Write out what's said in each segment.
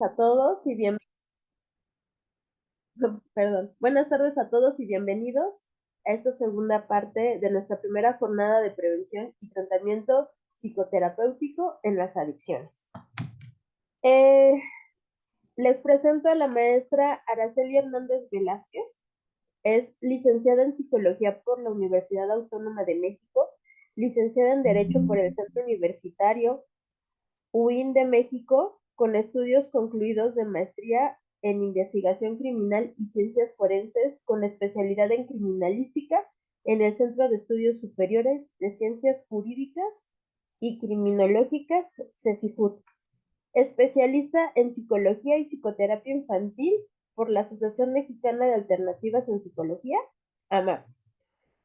A todos y bien, perdón. Buenas tardes a todos y bienvenidos a esta segunda parte de nuestra primera jornada de prevención y tratamiento psicoterapéutico en las adicciones. Eh, Les presento a la maestra Araceli Hernández Velázquez. Es licenciada en Psicología por la Universidad Autónoma de México, licenciada en Derecho por el Centro Universitario UIN de México, con estudios concluidos de maestría en investigación criminal y ciencias forenses, con especialidad en criminalística en el Centro de Estudios Superiores de Ciencias Jurídicas y Criminológicas, CECIJUT. Especialista en psicología y psicoterapia infantil por la Asociación Mexicana de Alternativas en Psicología, AMAPS,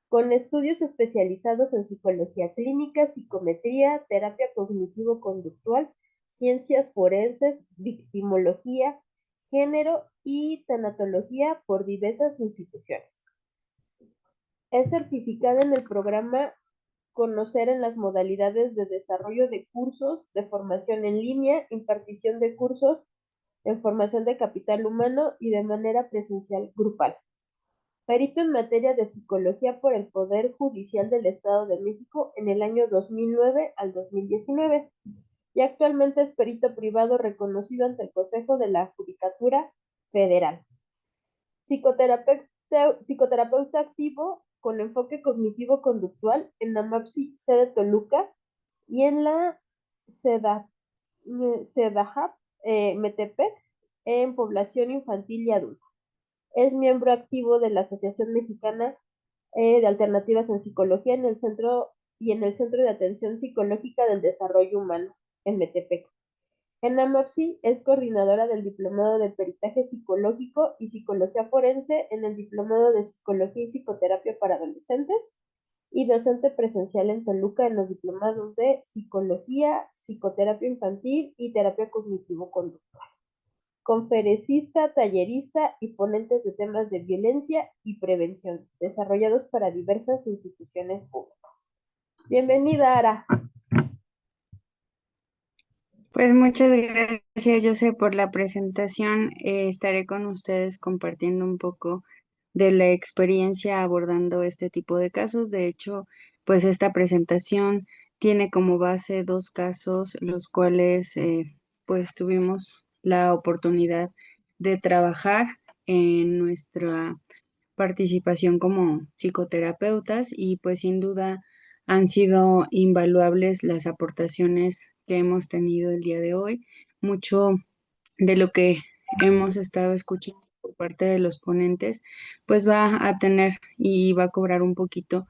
con estudios especializados en psicología clínica, psicometría, terapia cognitivo-conductual, ciencias forenses, victimología, género y tanatología por diversas instituciones. Es certificada en el programa Conocer en las modalidades de desarrollo de cursos de formación en línea, impartición de cursos en formación de capital humano y de manera presencial grupal. Perito en materia de psicología por el Poder Judicial del Estado de México en el año 2009 al 2019 y actualmente es perito privado reconocido ante el Consejo de la Judicatura Federal. Psicoterapeuta activo con enfoque cognitivo-conductual en la MAPSI sede Toluca y en la CEDAJAP Metepec en población infantil y adulta. Es miembro activo de la Asociación Mexicana de Alternativas en Psicología en el Centro de Atención Psicológica del Desarrollo Humano, en Metepec. En la MAPSI es coordinadora del Diplomado de Peritaje Psicológico y Psicología Forense en el Diplomado de Psicología y Psicoterapia para Adolescentes y docente presencial en Toluca en los diplomados de Psicología, Psicoterapia Infantil y Terapia Cognitivo-Conductual. Conferencista, tallerista y ponentes de temas de violencia y prevención, desarrollados para diversas instituciones públicas. Bienvenida, Ara. Pues muchas gracias, José, por la presentación. Estaré con ustedes compartiendo un poco de la experiencia abordando este tipo de casos. De hecho, pues esta presentación tiene como base dos casos, los cuales pues tuvimos la oportunidad de trabajar en nuestra participación como psicoterapeutas y pues sin duda han sido invaluables las aportaciones que hemos tenido el día de hoy. Mucho de lo que hemos estado escuchando por parte de los ponentes, pues va a tener y va a cobrar un poquito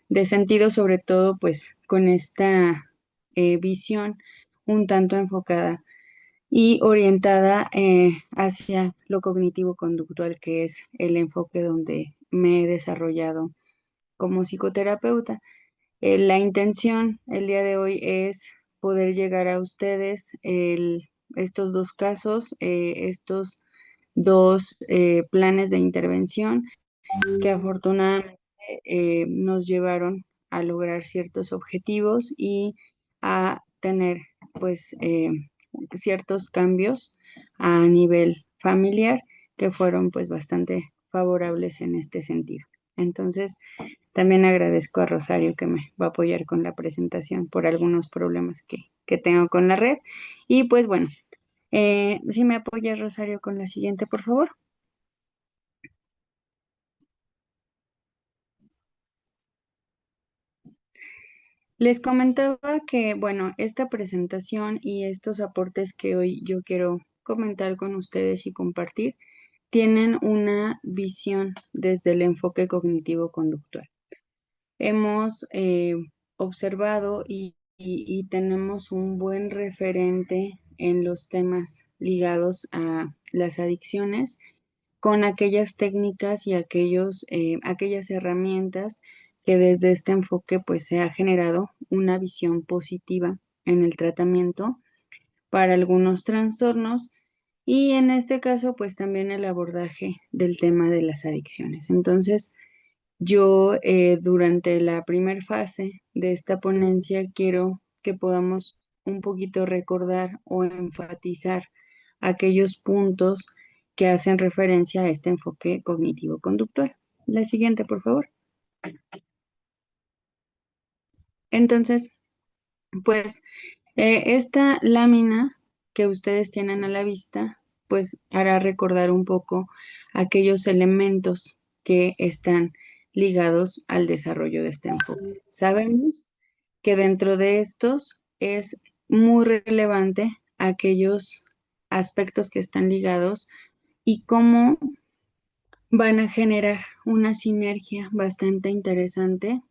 de sentido, sobre todo pues con esta visión un tanto enfocada y orientada hacia lo cognitivo-conductual, que es el enfoque donde me he desarrollado como psicoterapeuta. La intención el día de hoy es poder llegar a ustedes estos dos casos, estos dos planes de intervención que afortunadamente nos llevaron a lograr ciertos objetivos y a tener pues ciertos cambios a nivel familiar que fueron pues bastante favorables en este sentido. Entonces, también agradezco a Rosario que me va a apoyar con la presentación por algunos problemas que tengo con la red. Y pues bueno, si me apoyas, Rosario, con la siguiente, por favor. Les comentaba que, bueno, esta presentación y estos aportes que hoy yo quiero comentar con ustedes y compartir tienen una visión desde el enfoque cognitivo-conductual. Hemos observado y tenemos un buen referente en los temas ligados a las adicciones con aquellas técnicas y aquellas herramientas que desde este enfoque pues se ha generado una visión positiva en el tratamiento para algunos trastornos y en este caso pues también el abordaje del tema de las adicciones. Entonces, yo durante la primera fase de esta ponencia quiero que podamos un poquito recordar o enfatizar aquellos puntos que hacen referencia a este enfoque cognitivo-conductual. La siguiente, por favor. Entonces, pues esta lámina que ustedes tienen a la vista, pues hará recordar un poco aquellos elementos que están ligados al desarrollo de este enfoque. Sabemos que dentro de estos es muy relevante aquellos aspectos que están ligados y cómo van a generar una sinergia bastante interesante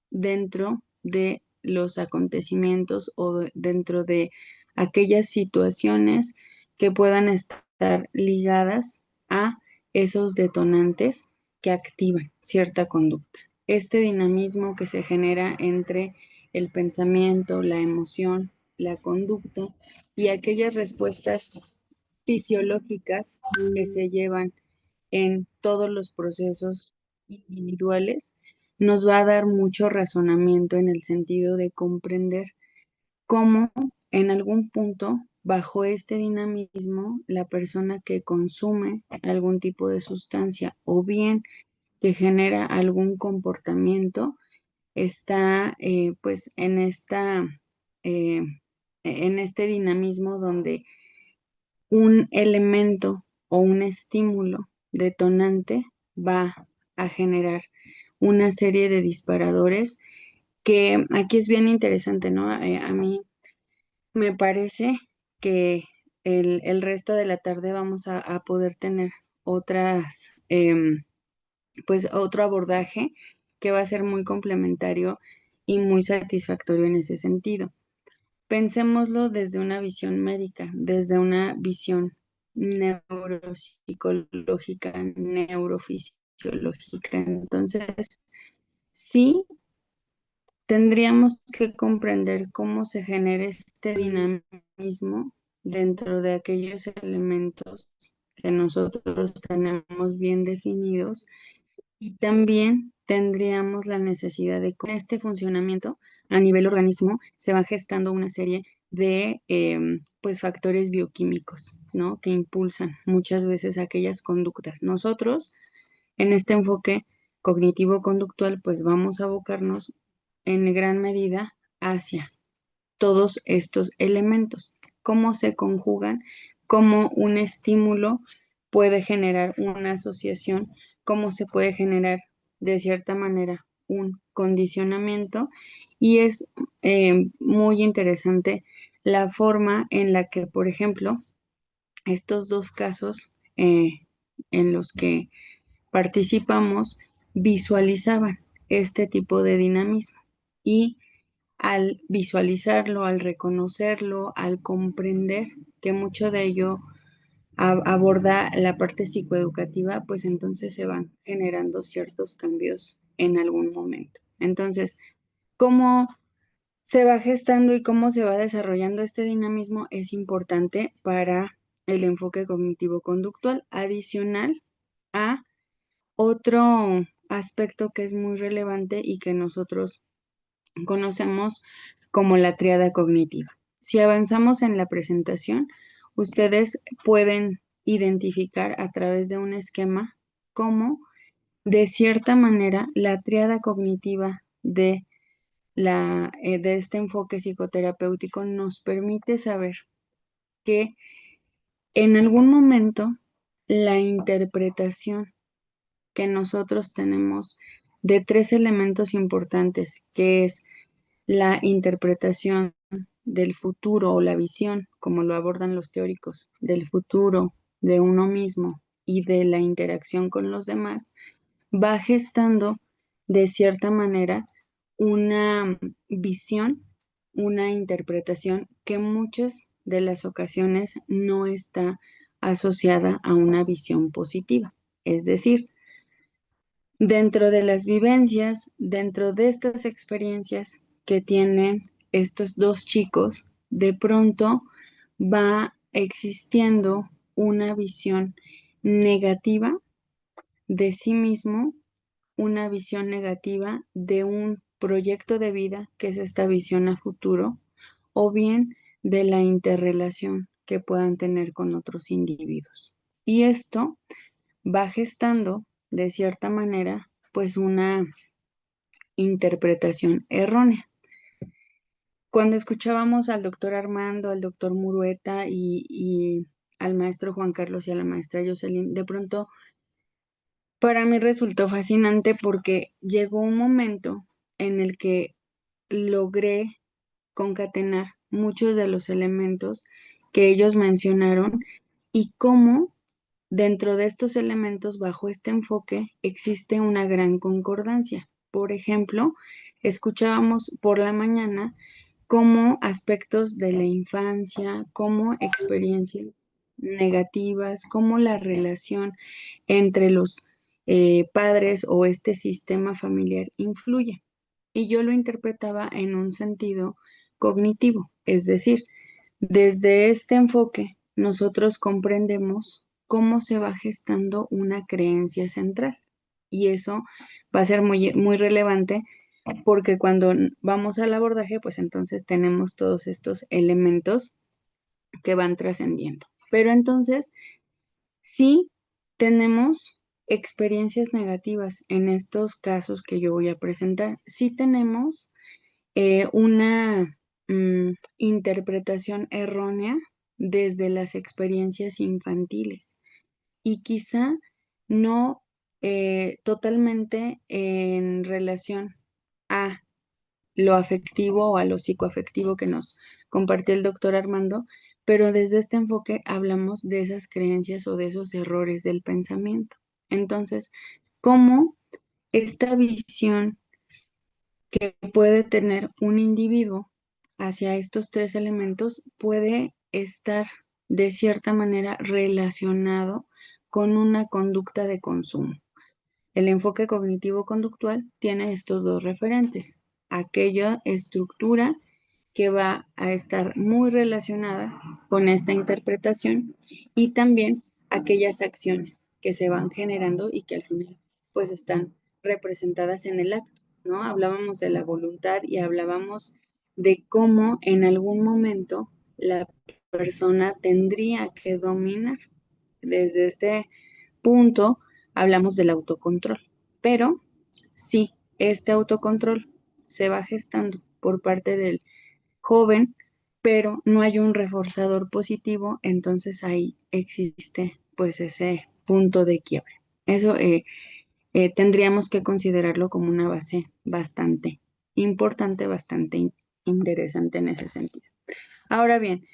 dentro de los acontecimientos o dentro de aquellas situaciones que puedan estar ligadas a esos detonantes que activan cierta conducta. Este dinamismo que se genera entre el pensamiento, la emoción, la conducta y aquellas respuestas fisiológicas que se llevan en todos los procesos individuales nos va a dar mucho razonamiento en el sentido de comprender cómo en algún punto, bajo este dinamismo, la persona que consume algún tipo de sustancia o bien que genera algún comportamiento está pues eh, en este dinamismo donde un elemento o un estímulo detonante va a generar una serie de disparadores que aquí es bien interesante, ¿no? A mí me parece que el resto de la tarde vamos a poder tener otras, pues otro abordaje que va a ser muy complementario y muy satisfactorio en ese sentido. Pensémoslo desde una visión médica, desde una visión neuropsicológica, neurofisiológica. Entonces, sí tendríamos que comprender cómo se genera este dinamismo dentro de aquellos elementos que nosotros tenemos bien definidos y también tendríamos la necesidad de con este funcionamiento a nivel organismo se va gestando una serie de pues factores bioquímicos, ¿no? Que impulsan muchas veces aquellas conductas. Nosotros en este enfoque cognitivo-conductual pues vamos a abocarnos en gran medida hacia todos estos elementos, cómo se conjugan, cómo un estímulo puede generar una asociación, cómo se puede generar de cierta manera un condicionamiento y es muy interesante la forma en la que, por ejemplo, estos dos casos en los que participamos visualizaban este tipo de dinamismo y al visualizarlo, al reconocerlo, al comprender que mucho de ello aborda la parte psicoeducativa, pues entonces se van generando ciertos cambios en algún momento. Entonces, ¿cómo se va gestando y cómo se va desarrollando este dinamismo es importante para el enfoque cognitivo-conductual adicional a otro aspecto que es muy relevante y que nosotros conocemos como la tríada cognitiva? Si avanzamos en la presentación, ustedes pueden identificar a través de un esquema cómo, de cierta manera, la tríada cognitiva de este enfoque psicoterapéutico nos permite saber que en algún momento la interpretación que nosotros tenemos de tres elementos importantes, que es la interpretación del futuro o la visión, como lo abordan los teóricos, del futuro de uno mismo y de la interacción con los demás, va gestando de cierta manera una visión, una interpretación que muchas de las ocasiones no está asociada a una visión positiva. Es decir, dentro de las vivencias, dentro de estas experiencias que tienen estos dos chicos, de pronto va existiendo una visión negativa de sí mismo, una visión negativa de un proyecto de vida, que es esta visión a futuro, o bien de la interrelación que puedan tener con otros individuos. Y esto va gestando, de cierta manera, pues una interpretación errónea. Cuando escuchábamos al doctor Armando, al doctor Murueta y al maestro Juan Carlos y a la maestra Jocelyn, de pronto para mí resultó fascinante porque llegó un momento en el que logré concatenar muchos de los elementos que ellos mencionaron y cómo dentro de estos elementos, bajo este enfoque, existe una gran concordancia. Por ejemplo, escuchábamos por la mañana como aspectos de la infancia, como experiencias negativas, como la relación entre los padres o este sistema familiar influye. Y yo lo interpretaba en un sentido cognitivo, es decir, desde este enfoque nosotros comprendemos cómo se va gestando una creencia central. Y eso va a ser muy relevante porque cuando vamos al abordaje, pues entonces tenemos todos estos elementos que van trascendiendo. Pero entonces, sí tenemos experiencias negativas en estos casos que yo voy a presentar. Sí tenemos una interpretación errónea desde las experiencias infantiles y quizá no totalmente en relación a lo afectivo o a lo psicoafectivo que nos compartió el doctor Armando, pero desde este enfoque hablamos de esas creencias o de esos errores del pensamiento. Entonces, ¿cómo esta visión que puede tener un individuo hacia estos tres elementos puede estar de cierta manera relacionado con una conducta de consumo? El enfoque cognitivo-conductual tiene estos dos referentes: aquella estructura que va a estar muy relacionada con esta interpretación y también aquellas acciones que se van generando y que al final pues están representadas en el acto, ¿no? Hablábamos de la voluntad y hablábamos de cómo en algún momento la persona tendría que dominar. Desde este punto hablamos del autocontrol, pero si este autocontrol se va gestando por parte del joven, pero no hay un reforzador positivo, entonces ahí existe pues ese punto de quiebre. Eso tendríamos que considerarlo como una base bastante importante, bastante interesante en ese sentido. Ahora bien,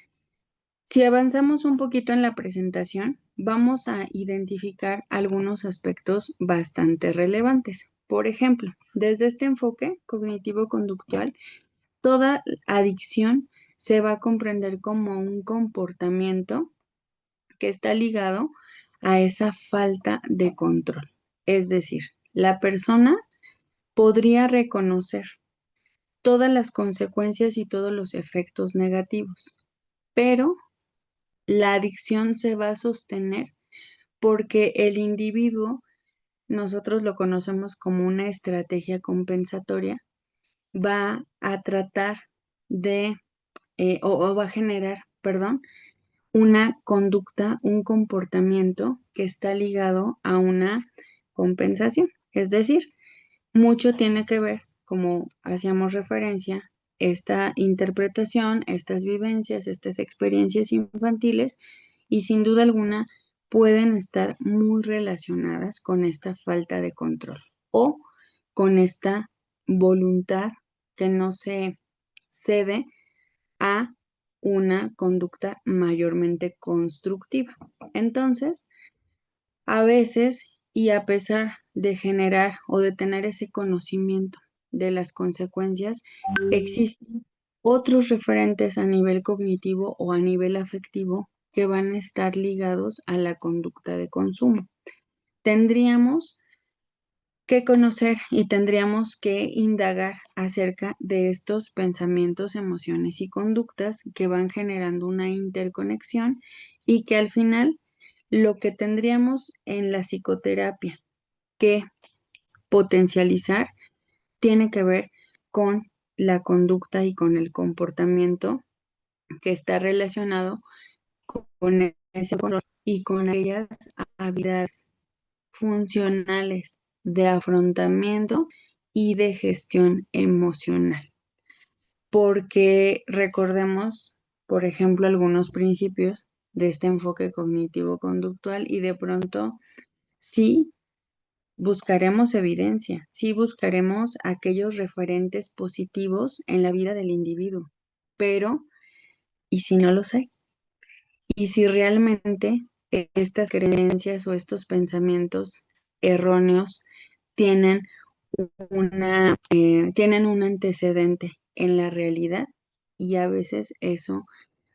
si avanzamos un poquito en la presentación, vamos a identificar algunos aspectos bastante relevantes. Por ejemplo, desde este enfoque cognitivo-conductual, toda adicción se va a comprender como un comportamiento que está ligado a esa falta de control. Es decir, la persona podría reconocer todas las consecuencias y todos los efectos negativos, pero la adicción se va a sostener porque el individuo, nosotros lo conocemos como una estrategia compensatoria, va a tratar de, o va a generar, perdón, una conducta, un comportamiento que está ligado a una compensación. Es decir, mucho tiene que ver, como hacíamos referencia, esta interpretación, estas vivencias, estas experiencias infantiles y sin duda alguna pueden estar muy relacionadas con esta falta de control o con esta voluntad que no se cede a una conducta mayormente constructiva. Entonces, a veces, y a pesar de generar o de tener ese conocimiento de las consecuencias, existen otros referentes a nivel cognitivo o a nivel afectivo que van a estar ligados a la conducta de consumo. Tendríamos que conocer y tendríamos que indagar acerca de estos pensamientos, emociones y conductas que van generando una interconexión y que al final lo que tendríamos en la psicoterapia que potencializar tiene que ver con la conducta y con el comportamiento que está relacionado con ese control y con aquellas habilidades funcionales de afrontamiento y de gestión emocional. Porque recordemos, por ejemplo, algunos principios de este enfoque cognitivo-conductual y de pronto sí buscaremos evidencia, sí buscaremos aquellos referentes positivos en la vida del individuo, pero ¿y si no los hay? ¿Y si realmente estas creencias o estos pensamientos erróneos tienen tienen un antecedente en la realidad? Y a veces eso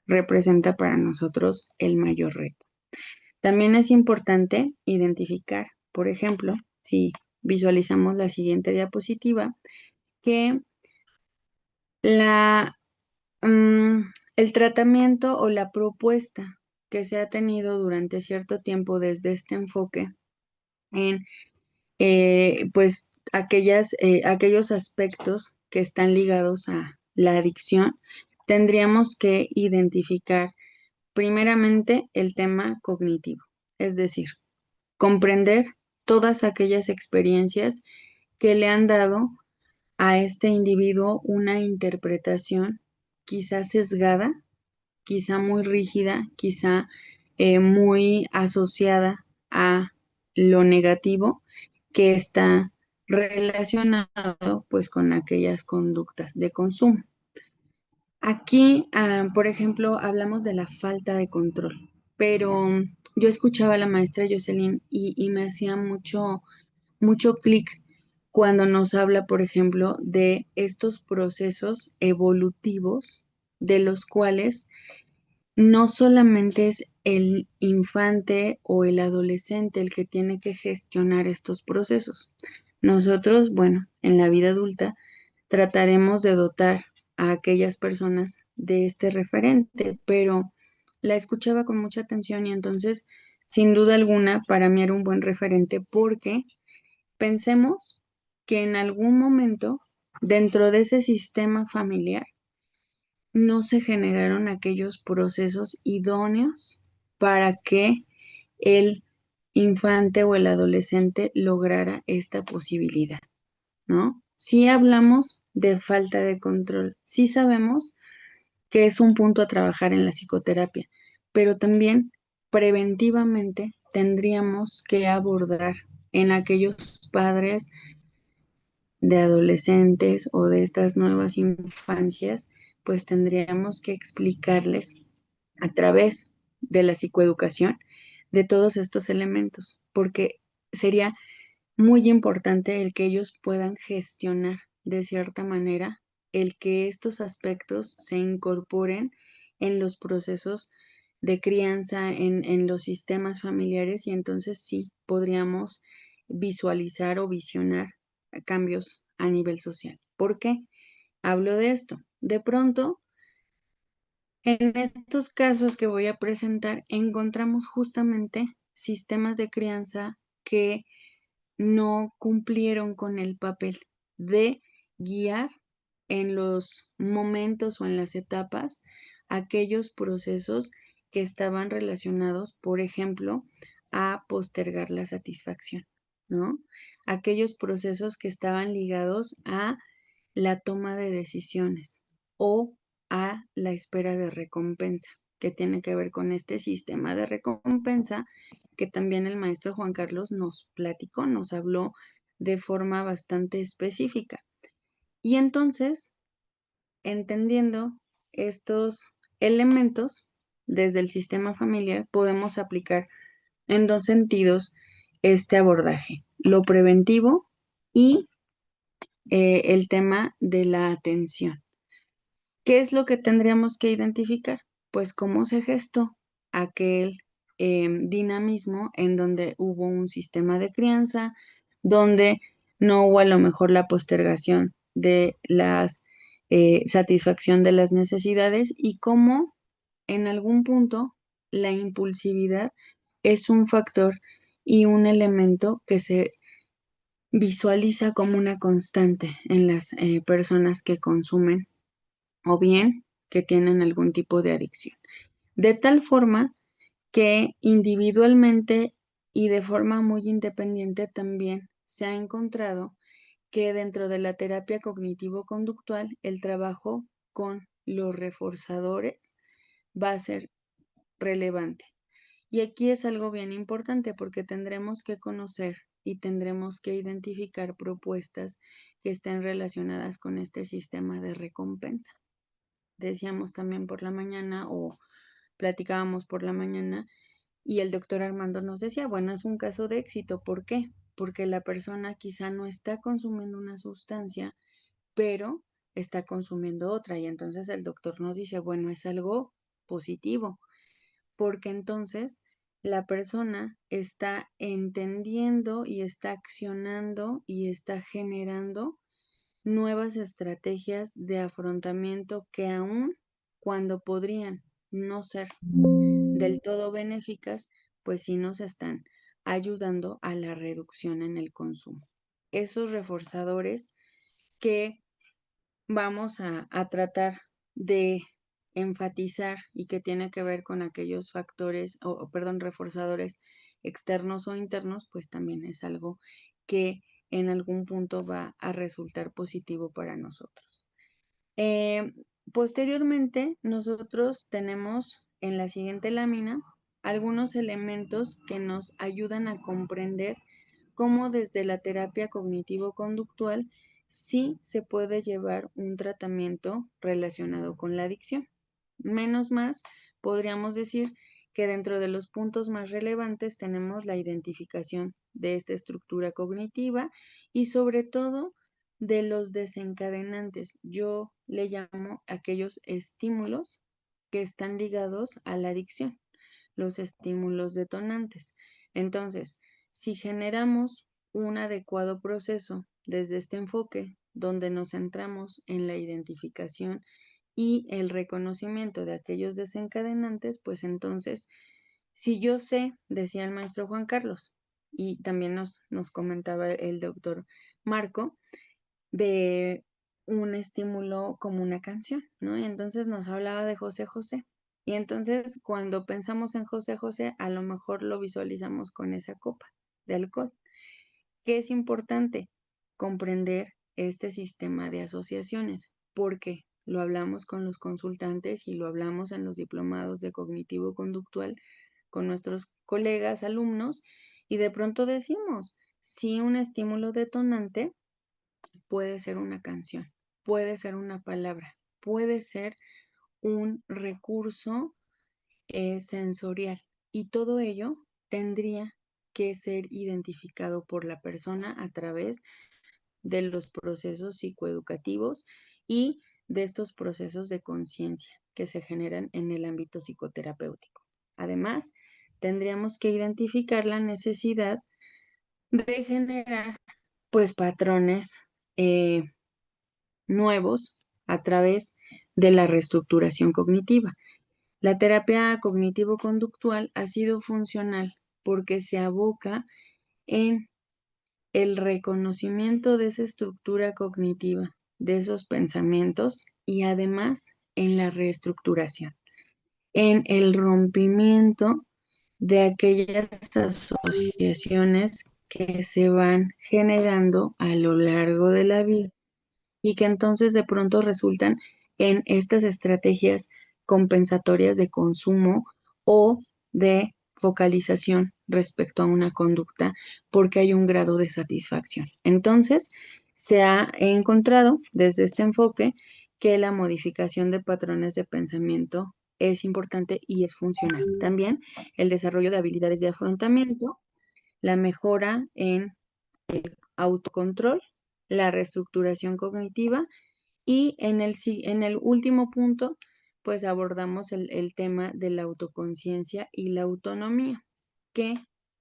representa para nosotros el mayor reto. También es importante identificar, por ejemplo, si visualizamos la siguiente diapositiva, que la, mm, el tratamiento o la propuesta que se ha tenido durante cierto tiempo desde este enfoque en pues aquellos aspectos que están ligados a la adicción, tendríamos que identificar primeramente el tema cognitivo, es decir, comprender todas aquellas experiencias que le han dado a este individuo una interpretación quizá sesgada, quizá muy rígida, quizá muy asociada a lo negativo que está relacionado pues con aquellas conductas de consumo. Aquí, por ejemplo, hablamos de la falta de control, pero yo escuchaba a la maestra Jocelyn y me hacía mucho clic cuando nos habla, por ejemplo, de estos procesos evolutivos de los cuales no solamente es el infante o el adolescente el que tiene que gestionar estos procesos. Nosotros, bueno, en la vida adulta trataremos de dotar a aquellas personas de este referente, pero la escuchaba con mucha atención y entonces, sin duda alguna, para mí era un buen referente porque pensemos que en algún momento, dentro de ese sistema familiar, no se generaron aquellos procesos idóneos para que el infante o el adolescente lograra esta posibilidad, ¿no? Sí hablamos de falta de control, sí sabemos que es un punto a trabajar en la psicoterapia, pero también preventivamente tendríamos que abordar en aquellos padres de adolescentes o de estas nuevas infancias, pues tendríamos que explicarles a través de la psicoeducación de todos estos elementos, porque sería muy importante el que ellos puedan gestionar de cierta manera el que estos aspectos se incorporen en los procesos de crianza, en los sistemas familiares y entonces sí podríamos visualizar o visionar cambios a nivel social. ¿Por qué hablo de esto? De pronto, en estos casos que voy a presentar, encontramos justamente sistemas de crianza que no cumplieron con el papel de guiar en los momentos o en las etapas aquellos procesos que estaban relacionados, por ejemplo, a postergar la satisfacción, ¿no? Aquellos procesos que estaban ligados a la toma de decisiones o a la espera de recompensa, que tiene que ver con este sistema de recompensa que también el maestro Juan Carlos nos platicó, nos habló de forma bastante específica. Y entonces, entendiendo estos elementos desde el sistema familiar, podemos aplicar en dos sentidos este abordaje, lo preventivo y el tema de la atención. ¿Qué es lo que tendríamos que identificar? Pues cómo se gestó aquel dinamismo en donde hubo un sistema de crianza, donde no hubo a lo mejor la postergación de las satisfacción de las necesidades y cómo en algún punto la impulsividad es un factor y un elemento que se visualiza como una constante en las personas que consumen o bien que tienen algún tipo de adicción. de tal forma que individualmente y de forma muy independiente también se ha encontrado que dentro de la terapia cognitivo-conductual el trabajo con los reforzadores va a ser relevante. Y aquí es algo bien importante porque tendremos que conocer y tendremos que identificar propuestas que estén relacionadas con este sistema de recompensa. Decíamos también por la mañana o platicábamos por la mañana y el doctor Armando nos decía, bueno, es un caso de éxito. ¿Por qué? Porque la persona quizá no está consumiendo una sustancia, pero está consumiendo otra. Y entonces el doctor nos dice, bueno, es algo positivo, porque entonces la persona está entendiendo y está accionando y está generando nuevas estrategias de afrontamiento que aún cuando podrían no ser del todo benéficas, pues sí nos están ayudando a la reducción en el consumo. Esos reforzadores que vamos a tratar de enfatizar y que tiene que ver con aquellos factores, perdón, reforzadores externos o internos, pues también es algo que en algún punto va a resultar positivo para nosotros. Eh, Posteriormente, nosotros tenemos en la siguiente lámina algunos elementos que nos ayudan a comprender cómo desde la terapia cognitivo-conductual sí se puede llevar un tratamiento relacionado con la adicción. Menos más, podríamos decir que dentro de los puntos más relevantes tenemos la identificación de esta estructura cognitiva y sobre todo de los desencadenantes. Yo le llamo aquellos estímulos que están ligados a la adicción, los estímulos detonantes. Entonces, si generamos un adecuado proceso desde este enfoque, donde nos centramos en la identificación y el reconocimiento de aquellos desencadenantes, pues entonces, si yo sé, decía el maestro Juan Carlos, y también nos comentaba el doctor Marco, de un estímulo como una canción, ¿no? Y entonces nos hablaba de José José. Y entonces cuando pensamos en José José, a lo mejor lo visualizamos con esa copa de alcohol. ¿Qué es importante? Comprender este sistema de asociaciones, porque lo hablamos con los consultantes y lo hablamos en los diplomados de cognitivo conductual con nuestros colegas, alumnos, y de pronto decimos, si un estímulo detonante puede ser una canción, puede ser una palabra, puede ser un recurso sensorial y todo ello tendría que ser identificado por la persona a través de los procesos psicoeducativos y de estos procesos de conciencia que se generan en el ámbito psicoterapéutico. Además, tendríamos que identificar la necesidad de generar pues patrones nuevos a través de la reestructuración cognitiva. La terapia cognitivo-conductual ha sido funcional porque se aboca en el reconocimiento de esa estructura cognitiva, de esos pensamientos y además en la reestructuración, en el rompimiento de aquellas asociaciones que se van generando a lo largo de la vida y que entonces de pronto resultan en estas estrategias compensatorias de consumo o de focalización respecto a una conducta porque hay un grado de satisfacción. Entonces, se ha encontrado desde este enfoque que la modificación de patrones de pensamiento es importante y es funcional. También el desarrollo de habilidades de afrontamiento, la mejora en autocontrol, la reestructuración cognitiva y en el último punto, pues abordamos el tema de la autoconciencia y la autonomía, que,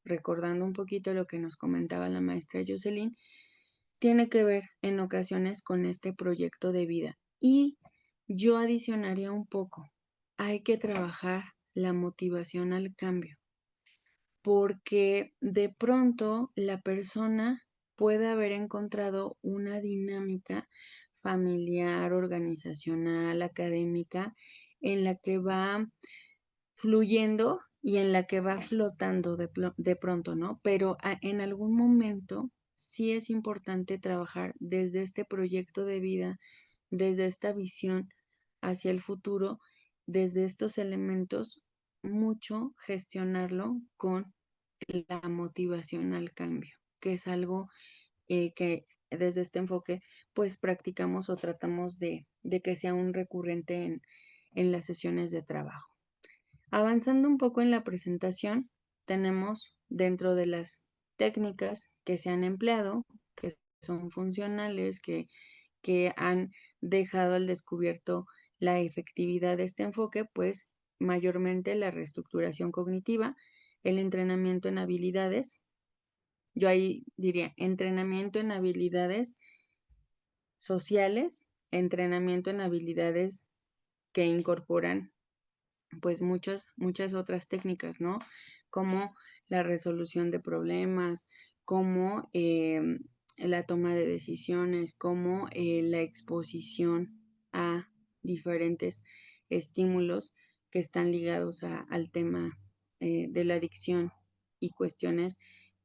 recordando un poquito lo que nos comentaba la maestra Jocelyn, tiene que ver en ocasiones con este proyecto de vida. Y yo adicionaría un poco, hay que trabajar la motivación al cambio porque de pronto la persona puede haber encontrado una dinámica familiar, organizacional, académica, en la que va fluyendo y en la que va flotando de pronto, ¿no? Pero en algún momento sí es importante trabajar desde este proyecto de vida, desde esta visión hacia el futuro, desde estos elementos, mucho gestionarlo con la motivación al cambio, que es algo que desde este enfoque pues practicamos o tratamos de que sea un recurrente en las sesiones de trabajo. Avanzando un poco en la presentación, tenemos dentro de las técnicas que se han empleado, que son funcionales, que han dejado al descubierto la efectividad de este enfoque, pues mayormente la reestructuración cognitiva, el entrenamiento en habilidades. Yo ahí diría entrenamiento en habilidades sociales, entrenamiento en habilidades que incorporan pues muchas otras técnicas, ¿no? Como la resolución de problemas, como la toma de decisiones, como la exposición a diferentes estímulos que están ligados al tema de la adicción y cuestiones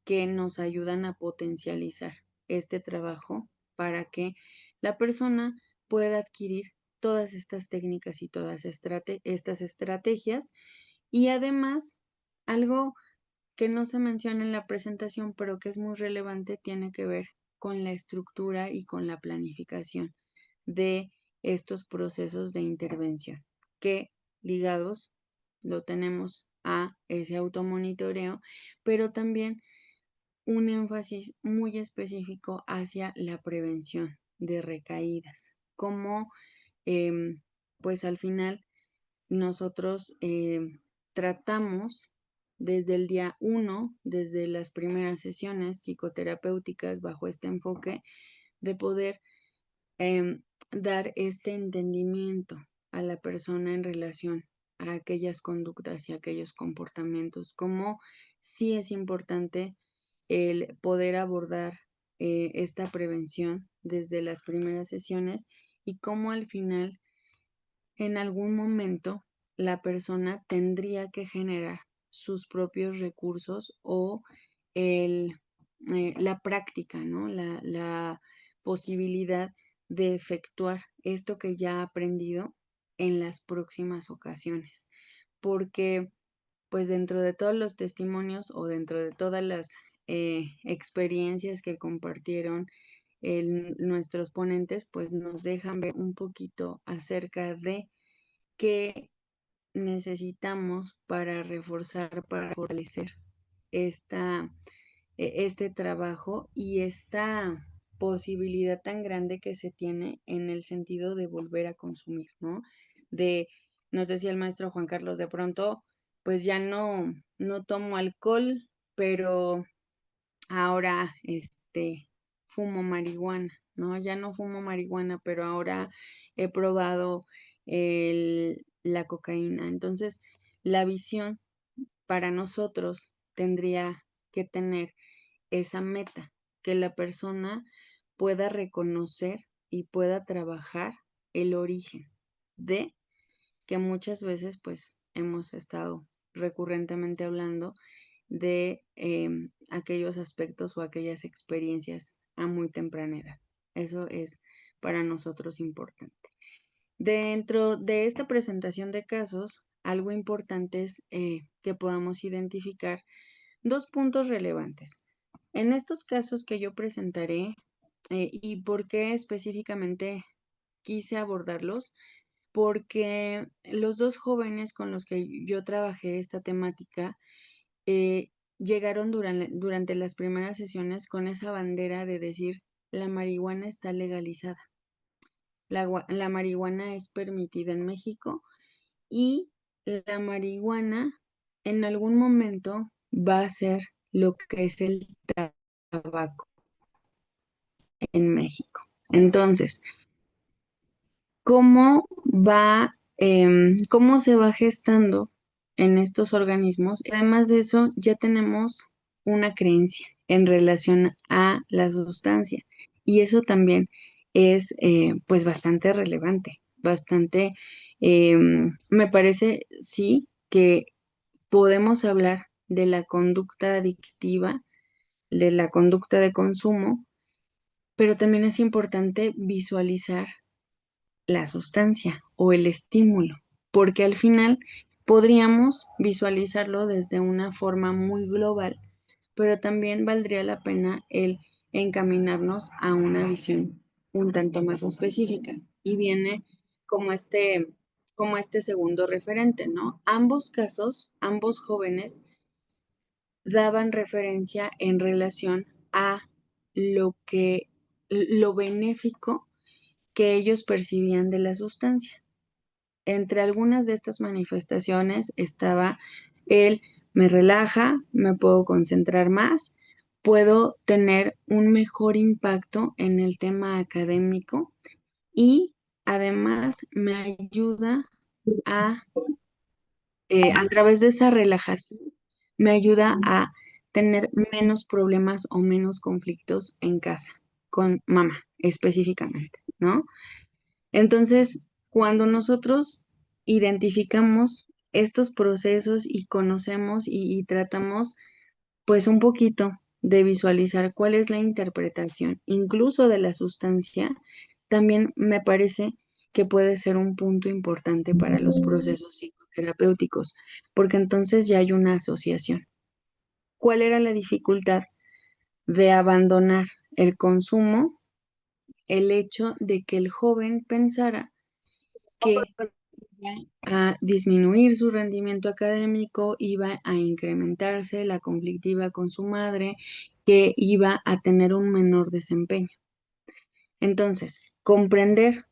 que nos ayudan a potencializar este trabajo para que la persona pueda adquirir todas estas técnicas y todas estas estrategias. Y además, algo que no se menciona en la presentación, pero que es muy relevante, tiene que ver con la estructura y con la planificación de estos procesos de intervención, que ligados lo tenemos a ese automonitoreo, pero también un énfasis muy específico hacia la prevención de recaídas, como pues al final nosotros tratamos desde el día uno, desde las primeras sesiones psicoterapéuticas bajo este enfoque, de poder dar este entendimiento a la persona en relación a aquellas conductas y aquellos comportamientos, como sí es importante el poder abordar esta prevención desde las primeras sesiones y cómo al final, en algún momento, la persona tendría que generar sus propios recursos o la práctica, ¿no? La posibilidad de efectuar esto que ya ha aprendido en las próximas ocasiones. Porque, pues dentro de todos los testimonios o dentro de todas las experiencias que compartieron nuestros ponentes, pues nos dejan ver un poquito acerca de qué necesitamos para reforzar, para fortalecer este trabajo y esta posibilidad tan grande que se tiene en el sentido de volver a consumir, ¿no? Nos decía el maestro Juan Carlos, de pronto, pues ya no tomo alcohol, pero ahora fumo marihuana, ¿no? Ya no fumo marihuana, pero ahora he probado la cocaína. Entonces, la visión para nosotros tendría que tener esa meta, que la persona pueda reconocer y pueda trabajar el origen de que muchas veces pues hemos estado recurrentemente hablando de aquellos aspectos o aquellas experiencias a muy temprana edad. Eso es para nosotros importante. Dentro de esta presentación de casos, algo importante es que podamos identificar dos puntos relevantes. En estos casos que yo presentaré, y por qué específicamente quise abordarlos, porque los dos jóvenes con los que yo trabajé esta temática llegaron durante las primeras sesiones con esa bandera de decir, la marihuana está legalizada, la marihuana es permitida en México y la marihuana en algún momento va a ser lo que es el tabaco en México. Entonces, cómo se va gestando en estos organismos? Además de eso, ya tenemos una creencia en relación a la sustancia y eso también es pues bastante relevante, me parece, sí, que podemos hablar de la conducta adictiva, de la conducta de consumo, pero también es importante visualizar la sustancia o el estímulo, porque al final podríamos visualizarlo desde una forma muy global, pero también valdría la pena el encaminarnos a una visión un tanto más específica. Y viene como como este segundo referente, ¿no? Ambos casos, ambos jóvenes daban referencia en relación a lo benéfico que ellos percibían de la sustancia. Entre algunas de estas manifestaciones estaba el me relaja, me puedo concentrar más, puedo tener un mejor impacto en el tema académico y además me ayuda a, a través de esa relajación, me ayuda a tener menos problemas o menos conflictos en casa, con mamá específicamente, ¿no? Entonces, cuando nosotros identificamos estos procesos y conocemos y tratamos pues un poquito de visualizar cuál es la interpretación, incluso de la sustancia, también me parece que puede ser un punto importante para los procesos psicoterapéuticos, porque entonces ya hay una asociación. ¿Cuál era la dificultad de abandonar el consumo? El hecho de que el joven pensara que iba a disminuir su rendimiento académico, iba a incrementarse la conflictiva con su madre, que iba a tener un menor desempeño. Entonces, comprender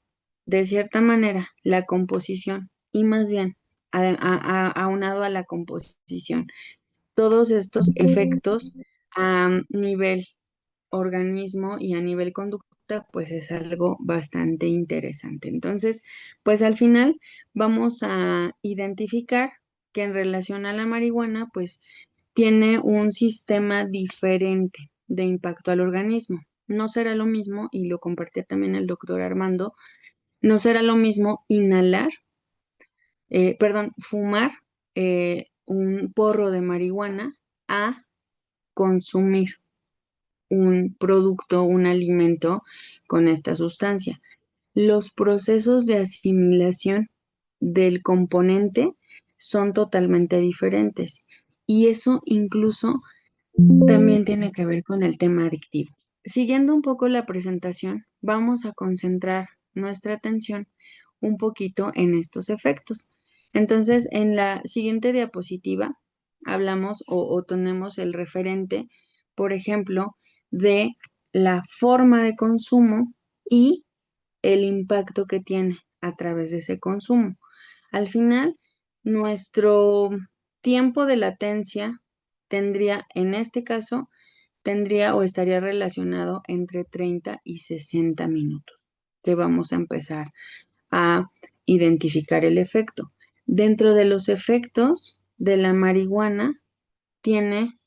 de cierta manera la composición y más bien aunado a la composición, todos estos efectos a nivel organismo y a nivel conducta, pues es algo bastante interesante. Entonces, pues al final vamos a identificar que en relación a la marihuana, pues tiene un sistema diferente de impacto al organismo. No será lo mismo, y lo compartía también el doctor Armando, no será lo mismo inhalar, perdón, fumar un porro de marihuana a consumir un producto, un alimento con esta sustancia. Los procesos de asimilación del componente son totalmente diferentes y eso incluso también tiene que ver con el tema adictivo. Siguiendo un poco la presentación, vamos a concentrar nuestra atención un poquito en estos efectos. Entonces, en la siguiente diapositiva hablamos o tenemos el referente, por ejemplo, de la forma de consumo y el impacto que tiene a través de ese consumo. Al final, nuestro tiempo de latencia tendría, en este caso, tendría o estaría relacionado entre 30 y 60 minutos, que vamos a empezar a identificar el efecto. Dentro de los efectos de la marihuana, tiene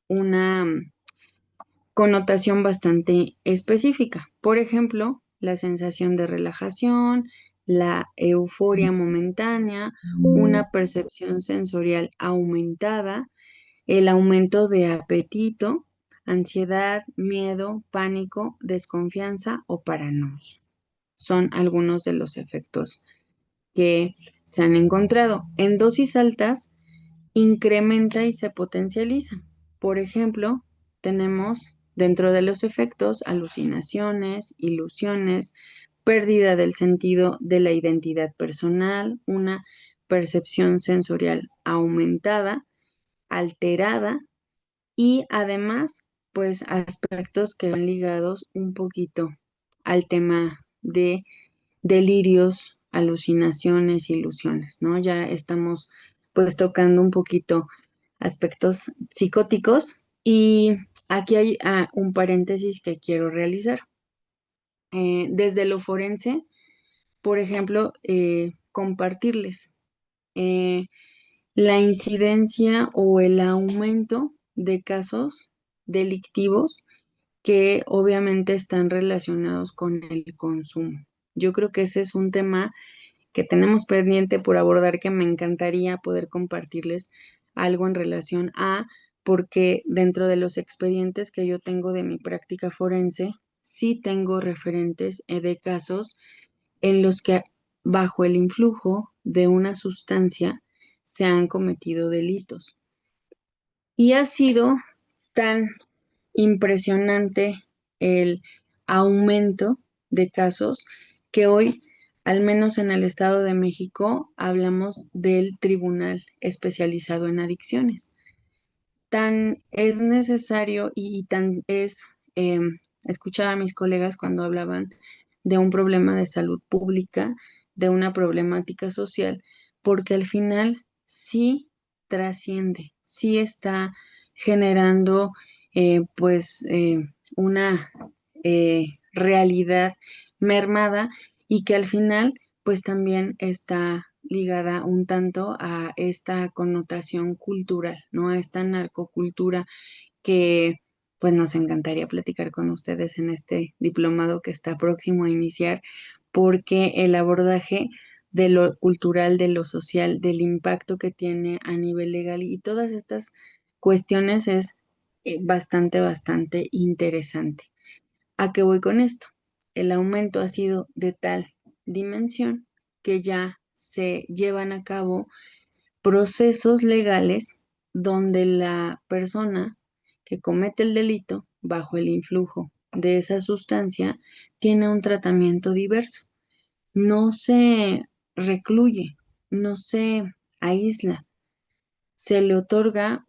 una connotación bastante específica. Por ejemplo, la sensación de relajación, la euforia momentánea, una percepción sensorial aumentada, el aumento de apetito, ansiedad, miedo, pánico, desconfianza o paranoia. Son algunos de los efectos que se han encontrado. En dosis altas, incrementa y se potencializa. Por ejemplo, tenemos dentro de los efectos alucinaciones, ilusiones, pérdida del sentido de la identidad personal, una percepción sensorial aumentada, alterada y además, pues aspectos que van ligados un poquito al tema de delirios, alucinaciones, ilusiones, ¿no? Ya estamos pues tocando un poquito aspectos psicóticos y aquí hay un paréntesis que quiero realizar. Desde lo forense, por ejemplo, compartirles eh, la incidencia o el aumento de casos delictivos que obviamente están relacionados con el consumo. Yo creo que ese es un tema que tenemos pendiente por abordar que me encantaría poder compartirles algo en relación a, porque dentro de los expedientes que yo tengo de mi práctica forense, sí tengo referentes de casos en los que bajo el influjo de una sustancia se han cometido delitos. Y ha sido tan impresionante el aumento de casos que hoy, al menos en el Estado de México, hablamos del Tribunal Especializado en Adicciones. Tan es necesario y tan es, escuchar a mis colegas cuando hablaban de un problema de salud pública, de una problemática social, porque al final sí trasciende, sí está generando una realidad mermada y que al final pues también está ligada un tanto a esta connotación cultural, ¿no? A esta narcocultura que pues nos encantaría platicar con ustedes en este diplomado que está próximo a iniciar, porque el abordaje de lo cultural, de lo social, del impacto que tiene a nivel legal y todas estas cuestiones es bastante interesante. ¿A qué voy con esto? El aumento ha sido de tal dimensión que ya se llevan a cabo procesos legales donde la persona que comete el delito bajo el influjo de esa sustancia tiene un tratamiento diverso. No se recluye, no se aísla, se le otorga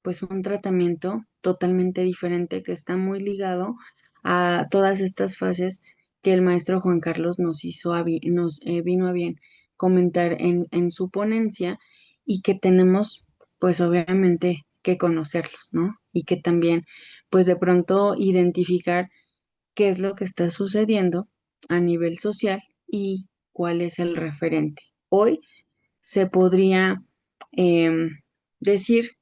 pues un tratamiento totalmente diferente que está muy ligado a todas estas fases que el maestro Juan Carlos nos vino a bien comentar en su ponencia y que tenemos pues obviamente que conocerlos, ¿no? Y que también pues de pronto identificar qué es lo que está sucediendo a nivel social y cuál es el referente. Hoy se podría decir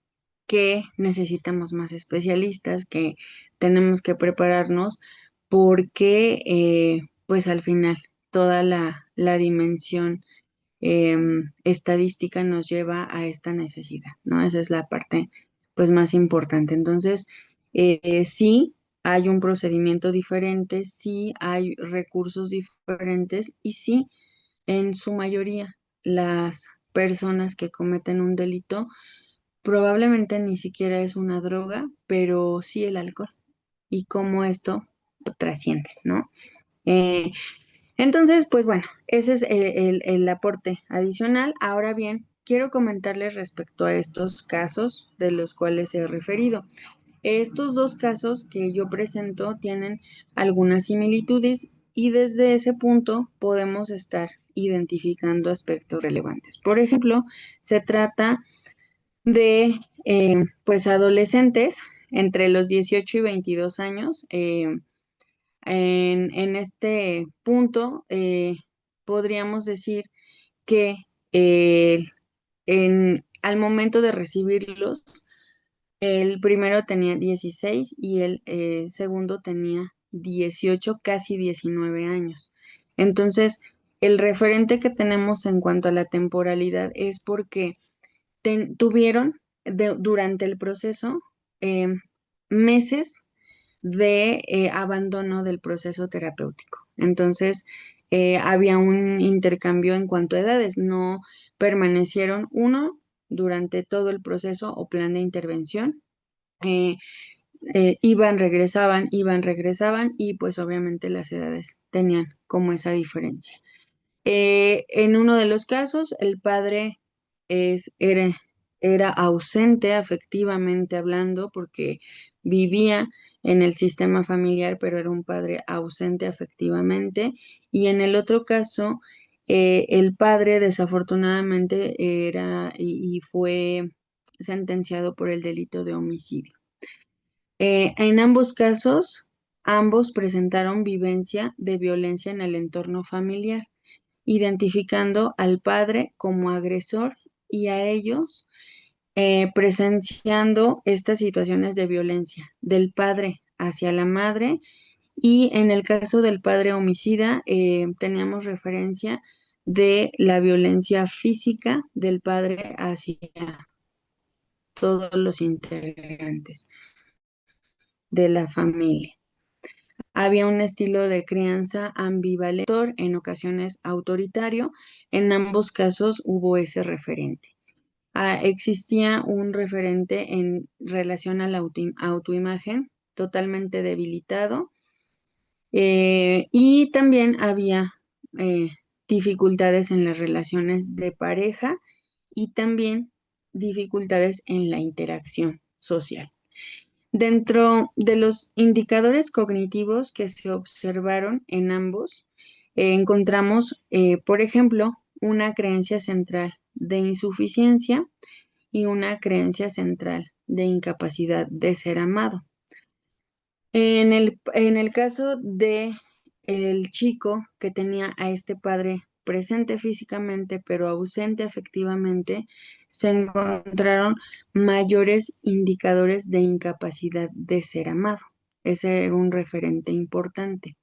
que necesitamos más especialistas, que tenemos que prepararnos porque pues al final toda la dimensión estadística nos lleva a esta necesidad, ¿no? Esa es la parte pues más importante. Entonces, sí hay un procedimiento diferente, sí hay recursos diferentes y sí en su mayoría, las personas que cometen un delito probablemente ni siquiera es una droga, pero sí el alcohol y cómo esto trasciende, ¿no? Eh, entonces, pues bueno, ese es el aporte adicional. Ahora bien, quiero comentarles respecto a estos casos de los cuales he referido. Estos dos casos que yo presento tienen algunas similitudes y desde ese punto podemos estar identificando aspectos relevantes. Por ejemplo, se trata de pues adolescentes entre los 18 y 22 años. En este punto podríamos decir que eh, al momento de recibirlos, el primero tenía 16 y el segundo tenía 18, casi 19 años. Entonces, el referente que tenemos en cuanto a la temporalidad es porque tuvieron durante el proceso eh, meses de abandono del proceso terapéutico. Entonces, había un intercambio en cuanto a edades. No permanecieron uno durante todo el proceso o plan de intervención. eh, iban, regresaban y pues obviamente las edades tenían como esa diferencia. En uno de los casos, el padre es, era, era ausente afectivamente hablando porque vivía en el sistema familiar, pero era un padre ausente afectivamente. Y en el otro caso, el padre desafortunadamente era y fue sentenciado por el delito de homicidio. En ambos casos, ambos presentaron vivencia de violencia en el entorno familiar, identificando al padre como agresor y a ellos presenciando estas situaciones de violencia del padre hacia la madre Y en el caso del padre homicida, teníamos referencia de la violencia física del padre hacia todos los integrantes de la familia. Había un estilo de crianza ambivalente, en ocasiones autoritario. En ambos casos hubo ese referente. Existía un referente en relación a la autoimagen totalmente debilitado, y también había eh, dificultades en las relaciones de pareja y también dificultades en la interacción social. Dentro de los indicadores cognitivos que se observaron en ambos, encontramos, por ejemplo, una creencia central de insuficiencia y una creencia central de incapacidad de ser amado. En el caso de el chico que tenía a este padre presente físicamente pero ausente afectivamente, se encontraron mayores indicadores de incapacidad de ser amado. Ese era un referente importante.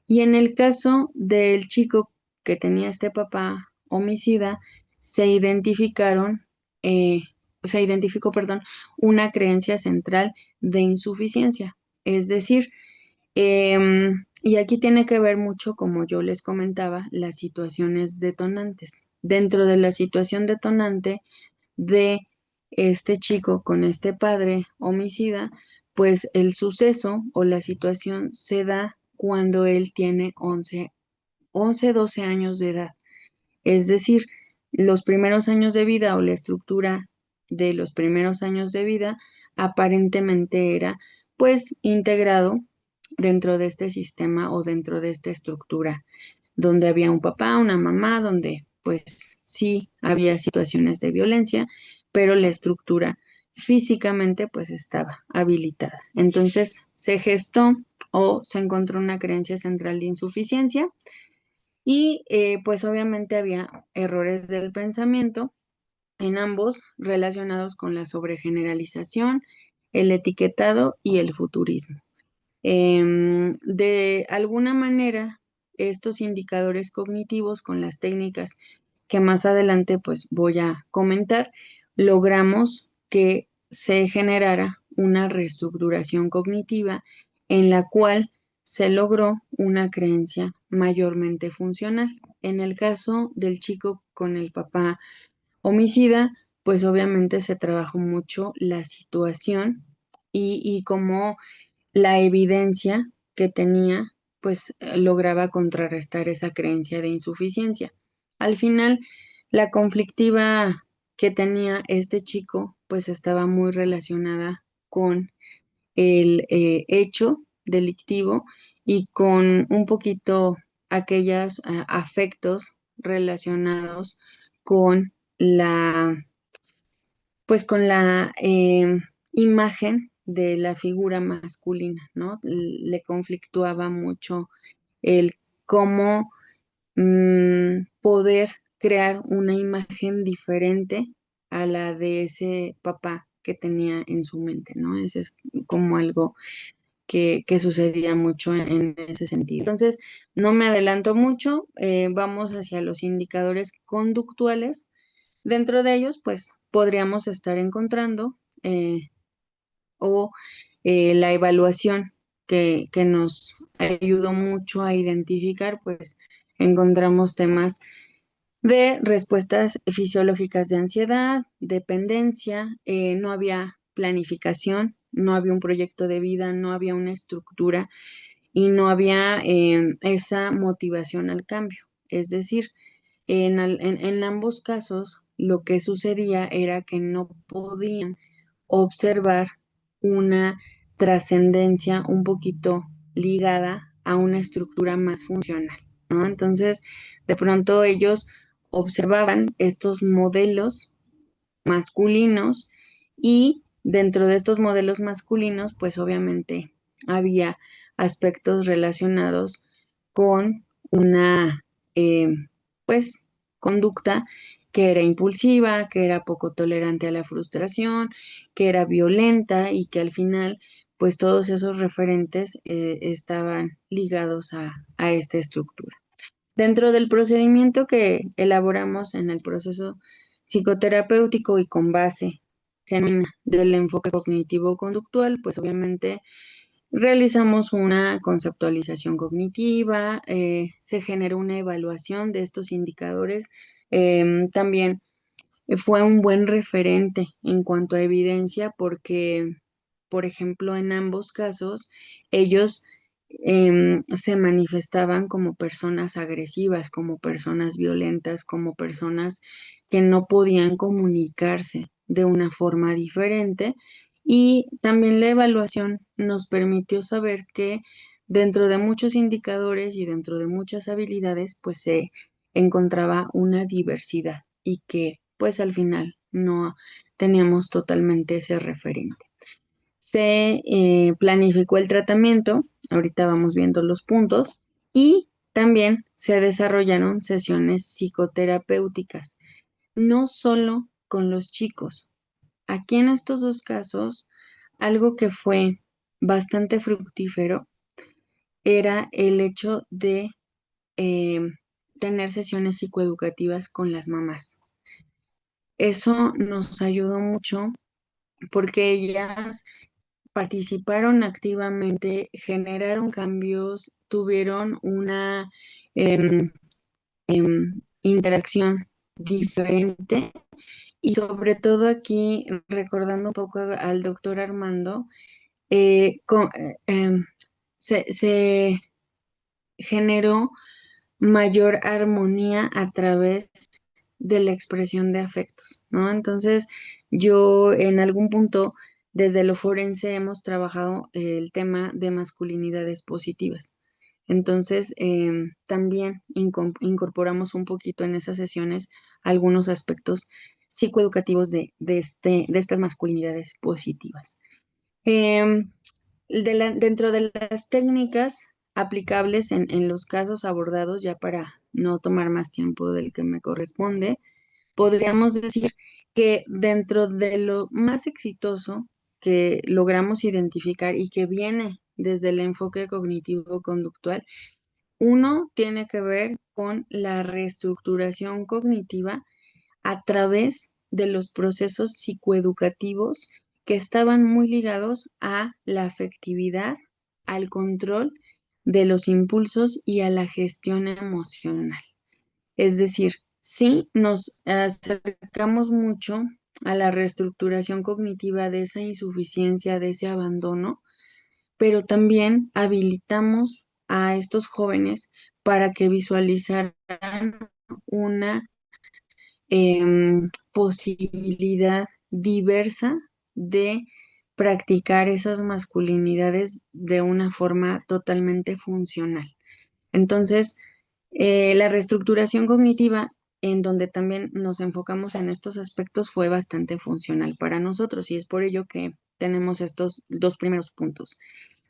Y en el caso del chico que tenía este papá homicida, se identificaron, eh, se identificó, perdón, una creencia central de insuficiencia. Es decir, y aquí tiene que ver mucho, como yo les comentaba, las situaciones detonantes. Dentro de la situación detonante de este chico con este padre homicida, pues el suceso o la situación se da cuando él tiene 12 años de edad. Es decir, los primeros años de vida o la estructura de los primeros años de vida aparentemente era pues integrado dentro de este sistema o dentro de esta estructura donde había un papá, una mamá, donde pues sí había situaciones de violencia, pero la estructura físicamente pues estaba habilitada. Entonces se gestó o se encontró una creencia central de insuficiencia y pues obviamente había errores del pensamiento en ambos relacionados con la sobregeneralización, el etiquetado y el futurismo. De alguna manera, estos indicadores cognitivos con las técnicas que más adelante pues voy a comentar, logramos que se generara una reestructuración cognitiva en la cual se logró una creencia mayormente funcional. En el caso del chico con el papá homicida, pues obviamente se trabajó mucho la situación y cómo la evidencia que tenía, pues lograba contrarrestar esa creencia de insuficiencia. Al final, la conflictiva que tenía este chico, pues estaba muy relacionada con el hecho delictivo y con un poquito aquellos afectos relacionados con la pues con la imagen de la figura masculina, ¿no? Le conflictuaba mucho el cómo poder crear una imagen diferente a la de ese papá que tenía en su mente, ¿no? Ese es como algo que sucedía mucho en ese sentido. Entonces, no me adelanto mucho, vamos hacia los indicadores conductuales. Dentro de ellos, pues podríamos estar encontrando o la evaluación que nos ayudó mucho a identificar, pues encontramos temas de respuestas fisiológicas de ansiedad, dependencia, no había planificación, no había un proyecto de vida, no había una estructura y no había esa motivación al cambio. Es decir, en ambos casos lo que sucedía era que no podían observar una trascendencia un poquito ligada a una estructura más funcional, ¿no? Entonces, de pronto ellos observaban estos modelos masculinos y dentro de estos modelos masculinos, pues obviamente había aspectos relacionados con una, pues, conducta que era impulsiva, que era poco tolerante a la frustración, que era violenta y que al final, pues todos esos referentes estaban ligados a esta estructura. Dentro del procedimiento que elaboramos en el proceso psicoterapéutico y con base genuina del enfoque cognitivo-conductual, pues obviamente realizamos una conceptualización cognitiva, se generó una evaluación de estos indicadores. También fue un buen referente en cuanto a evidencia porque, por ejemplo, en ambos casos, ellos se manifestaban como personas agresivas, como personas violentas, como personas que no podían comunicarse de una forma diferente. Y también la evaluación nos permitió saber que dentro de muchos indicadores y dentro de muchas habilidades, pues se encontraba una diversidad y que pues al final no teníamos totalmente ese referente. Se planificó el tratamiento, ahorita vamos viendo los puntos, y también se desarrollaron sesiones psicoterapéuticas, no solo con los chicos. Aquí en estos dos casos, algo que fue bastante fructífero era el hecho de eh, tener sesiones psicoeducativas con las mamás. Eso nos ayudó mucho porque ellas participaron activamente, generaron cambios, tuvieron una interacción diferente y sobre todo aquí, recordando un poco al doctor Armando, se generó mayor armonía a través de la expresión de afectos, ¿no? Entonces, yo en algún punto, desde lo forense, hemos trabajado el tema de masculinidades positivas. Entonces, también incorporamos un poquito en esas sesiones algunos aspectos psicoeducativos de estas masculinidades positivas. Em, dentro de las técnicas aplicables en los casos abordados, ya para no tomar más tiempo del que me corresponde, podríamos decir que dentro de lo más exitoso que logramos identificar y que viene desde el enfoque cognitivo-conductual, uno tiene que ver con la reestructuración cognitiva a través de los procesos psicoeducativos que estaban muy ligados a la afectividad, al control de los impulsos y a la gestión emocional. Es decir, sí nos acercamos mucho a la reestructuración cognitiva de esa insuficiencia, de ese abandono, pero también habilitamos a estos jóvenes para que visualizaran una posibilidad diversa de practicar esas masculinidades de una forma totalmente funcional. Entonces, la reestructuración cognitiva, en donde también nos enfocamos en estos aspectos, fue bastante funcional para nosotros y es por ello que tenemos estos dos primeros puntos.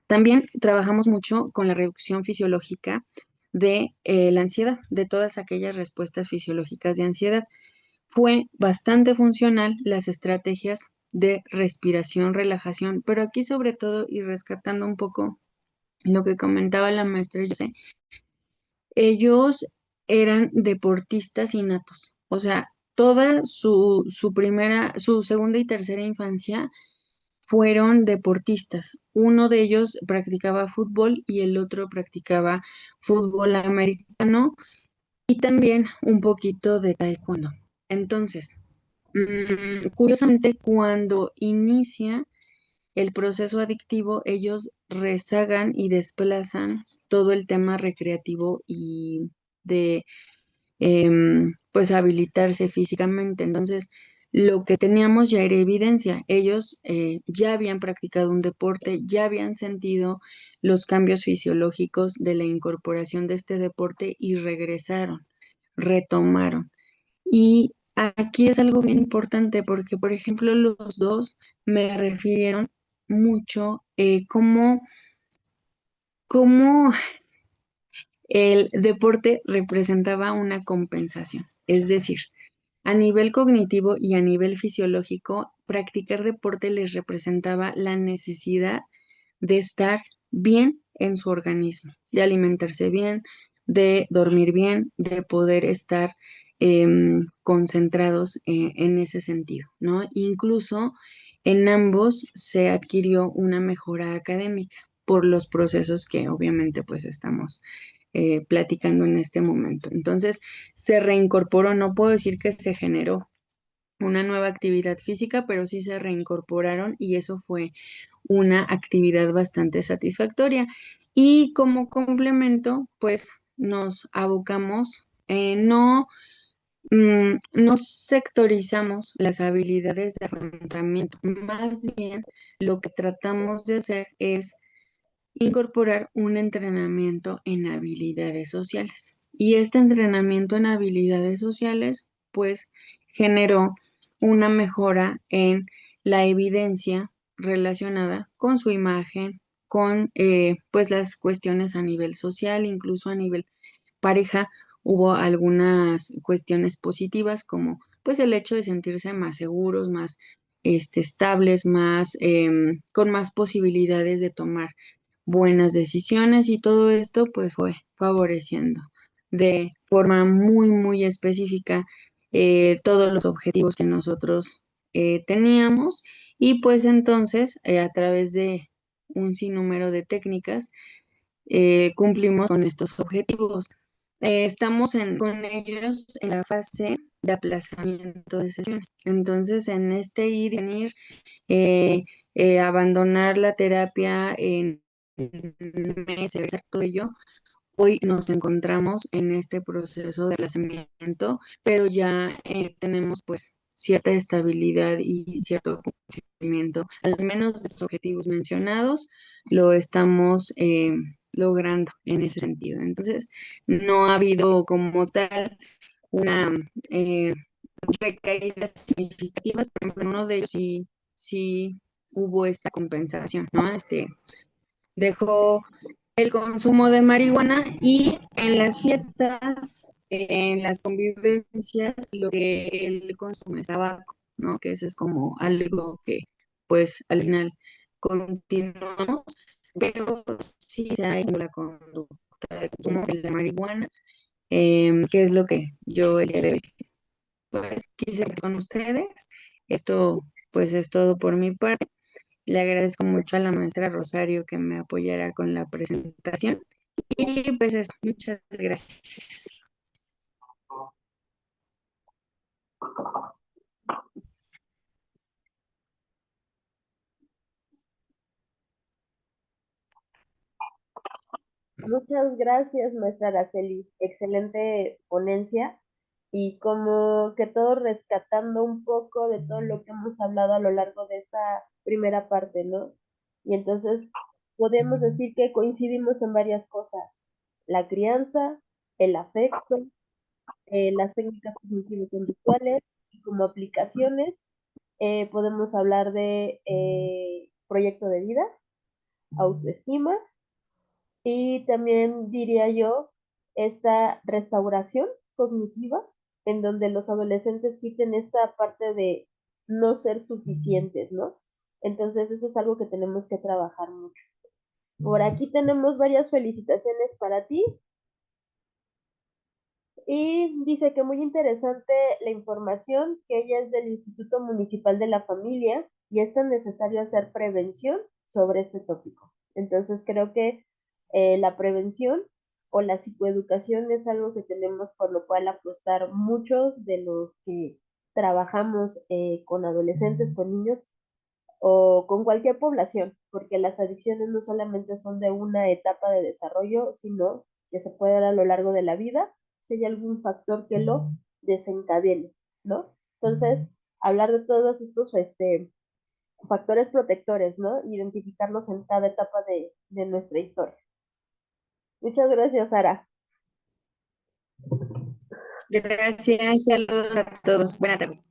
También trabajamos mucho con la reducción fisiológica de la ansiedad, de todas aquellas respuestas fisiológicas de ansiedad. Fue bastante funcional las estrategias de respiración, relajación, pero aquí sobre todo y rescatando un poco lo que comentaba la maestra José, ellos eran deportistas innatos, o sea, toda su segunda y tercera infancia fueron deportistas. Uno de ellos practicaba fútbol y el otro practicaba fútbol americano y también un poquito de taekwondo. Entonces, curiosamente, cuando inicia el proceso adictivo, ellos rezagan y desplazan todo el tema recreativo y de pues habilitarse físicamente. Entonces, lo que teníamos ya era evidencia. Ellos ya habían practicado un deporte, ya habían sentido los cambios fisiológicos de la incorporación de este deporte y regresaron, retomaron. Y aquí es algo bien importante porque, por ejemplo, los dos me refirieron mucho cómo el deporte representaba una compensación. Es decir, a nivel cognitivo y a nivel fisiológico, practicar deporte les representaba la necesidad de estar bien en su organismo, de alimentarse bien, de dormir bien, de poder estar concentrados en ese sentido, ¿no? Incluso en ambos se adquirió una mejora académica por los procesos que obviamente pues estamos platicando en este momento. Entonces, se reincorporó, no puedo decir que se generó una nueva actividad física, pero sí se reincorporaron y eso fue una actividad bastante satisfactoria. Y como complemento, pues nos abocamos, no sectorizamos las habilidades de afrontamiento, más bien lo que tratamos de hacer es incorporar un entrenamiento en habilidades sociales. Y este entrenamiento en habilidades sociales, pues, generó una mejora en la evidencia relacionada con su imagen, con, pues, las cuestiones a nivel social, incluso a nivel pareja, hubo algunas cuestiones positivas como, pues, el hecho de sentirse más seguros, más estables, más, con más posibilidades de tomar buenas decisiones y todo esto pues fue favoreciendo de forma muy, muy específica todos los objetivos que nosotros teníamos y pues entonces a través de un sinnúmero de técnicas cumplimos con estos objetivos. Estamos con ellos en la fase de aplazamiento de sesiones. Entonces, en este ir y venir, eh, abandonar la terapia en un mes exacto de ello, hoy nos encontramos en este proceso de aplazamiento, pero ya tenemos pues cierta estabilidad y cierto cumplimiento. Al menos los objetivos mencionados lo estamos logrando en ese sentido. Entonces, no ha habido como tal una recaídas significativas. Por ejemplo, en uno de ellos sí hubo esta compensación, ¿no? Dejó el consumo de marihuana y en las fiestas, en las convivencias, lo que él consume es tabaco, ¿no? Que eso es como algo que, pues, al final continuamos, pero sí se ha hecho la conducta de consumo de la marihuana, que es lo que yo el día de hoy, pues, quise ver con ustedes. Esto, pues, es todo por mi parte. Le agradezco mucho a la maestra Rosario que me apoyara con la presentación. Y pues muchas gracias. Muchas gracias, maestra Araceli. Excelente ponencia y como que todo rescatando un poco de todo lo que hemos hablado a lo largo de esta primera parte, ¿no? Y entonces podemos decir que coincidimos en varias cosas. La crianza, el afecto, las técnicas cognitivo-conductuales y como aplicaciones podemos hablar de proyecto de vida, autoestima y también diría yo esta restauración cognitiva en donde los adolescentes quiten esta parte de no ser suficientes, ¿no? Entonces eso es algo que tenemos que trabajar mucho. Por aquí tenemos varias felicitaciones para ti y dice que muy interesante la información, que ella es del Instituto Municipal de la Familia y es tan necesario hacer prevención sobre este tópico. Entonces creo que la prevención o la psicoeducación es algo que tenemos por lo cual apostar muchos de los que trabajamos con adolescentes, con niños o con cualquier población, porque las adicciones no solamente son de una etapa de desarrollo, sino que se puede dar a lo largo de la vida si hay algún factor que lo desencadene, ¿no? Entonces, hablar de todos estos factores protectores, ¿no? Identificarlos en cada etapa de nuestra historia. Muchas gracias, Sara. Gracias, saludos a todos. Buenas tardes.